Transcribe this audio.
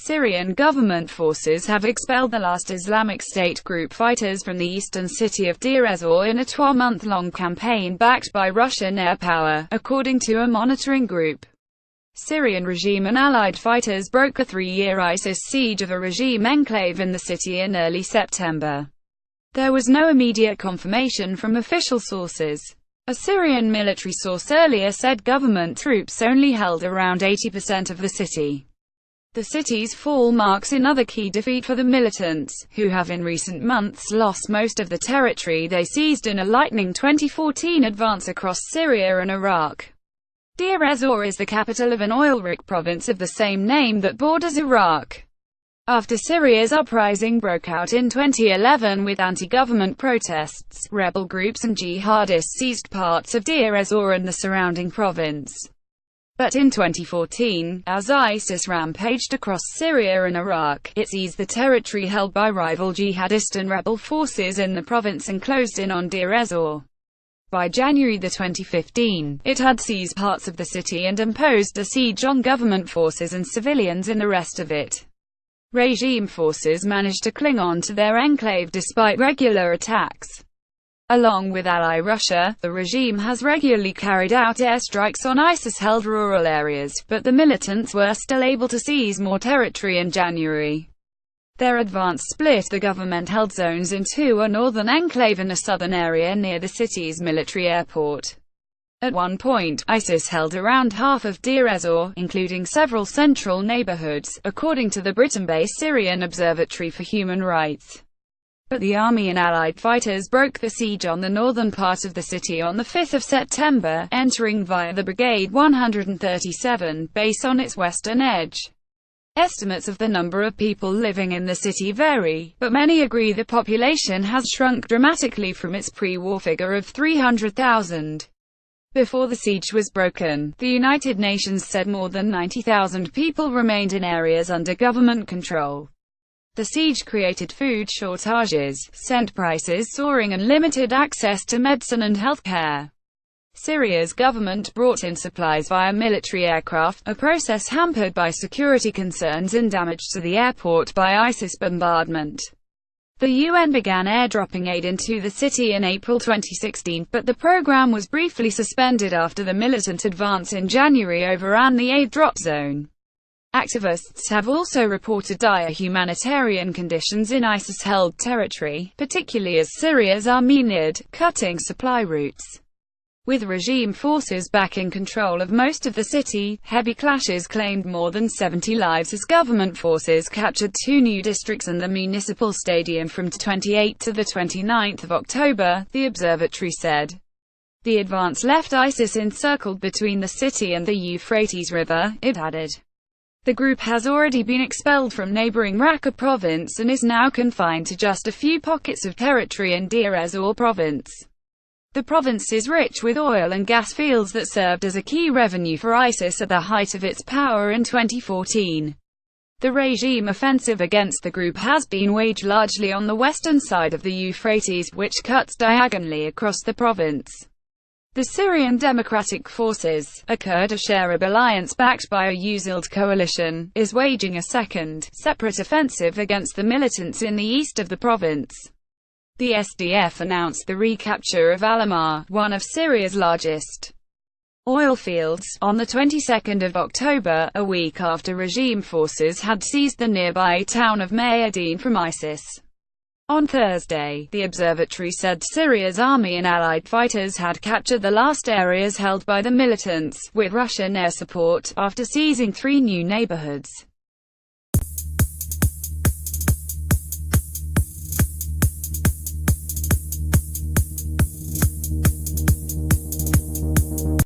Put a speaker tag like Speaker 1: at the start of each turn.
Speaker 1: Syrian government forces have expelled the last Islamic State group fighters from the eastern city of Deir ez-zor in a 12-month-long campaign backed by Russian air power, according to a monitoring group. Syrian regime and allied fighters broke a 3-year ISIS siege of a regime enclave in the city in early September. There was no immediate confirmation from official sources. A Syrian military source earlier said government troops only held around 80% of the city. The city's fall marks another key defeat for the militants, who have in recent months lost most of the territory they seized in a lightning 2014 advance across Syria and Iraq. Deir ez-zor is the capital of an oil-rich province of the same name that borders Iraq. After Syria's uprising broke out in 2011 with anti-government protests, rebel groups and jihadists seized parts of Deir ez-zor and the surrounding province. But in 2014, as ISIS rampaged across Syria and Iraq, it seized the territory held by rival jihadist and rebel forces in the province and closed in on Deir ez-zor. By January 2015, it had seized parts of the city and imposed a siege on government forces and civilians in the rest of it. Regime forces managed to cling on to their enclave despite regular attacks. Along with ally Russia, the regime has regularly carried out airstrikes on ISIS-held rural areas, but the militants were still able to seize more territory in January. Their advance split the government-held zones into a northern enclave and a southern area near the city's military airport. At one point, ISIS held around half of Deir ez-zor, including several central neighborhoods, according to the Britain-based Syrian Observatory for Human Rights. But the army and allied fighters broke the siege on the northern part of the city on 5 September, entering via the Brigade 137 base on its western edge. Estimates of the number of people living in the city vary, but many agree the population has shrunk dramatically from its pre-war figure of 300,000. Before the siege was broken, the United Nations said more than 90,000 people remained in areas under government control. The siege created food shortages, sent prices soaring and limited access to medicine and health care. Syria's government brought in supplies via military aircraft, a process hampered by security concerns and damage to the airport by ISIS bombardment. The UN began airdropping aid into the city in April 2016, but the program was briefly suspended after the militant advance in January overran the aid drop zone. Activists have also reported dire humanitarian conditions in ISIS-held territory, particularly as Syria's army neared, cutting supply routes. With regime forces back in control of most of the city, heavy clashes claimed more than 70 lives as government forces captured 2 new districts and the municipal stadium from 28 to 29 October, the observatory said. The advance left ISIS encircled between the city and the Euphrates River, it added. The group has already been expelled from neighboring Raqqa province and is now confined to just a few pockets of territory in Deir ez-zor province. The province is rich with oil and gas fields that served as a key revenue for ISIS at the height of its power in 2014. The regime offensive against the group has been waged largely on the western side of the Euphrates, which cuts diagonally across the province. The Syrian Democratic Forces, a Kurdish Arab alliance backed by a ez-zor coalition, is waging a second, separate offensive against the militants in the east of the province. The SDF announced the recapture of Al-Amar, one of Syria's largest oil fields, on the 22nd of October, a week after regime forces had seized the nearby town of Mayadeen from ISIS. On Thursday, the observatory said Syria's army and allied fighters had captured the last areas held by the militants, with Russian air support, after seizing 3 new neighborhoods.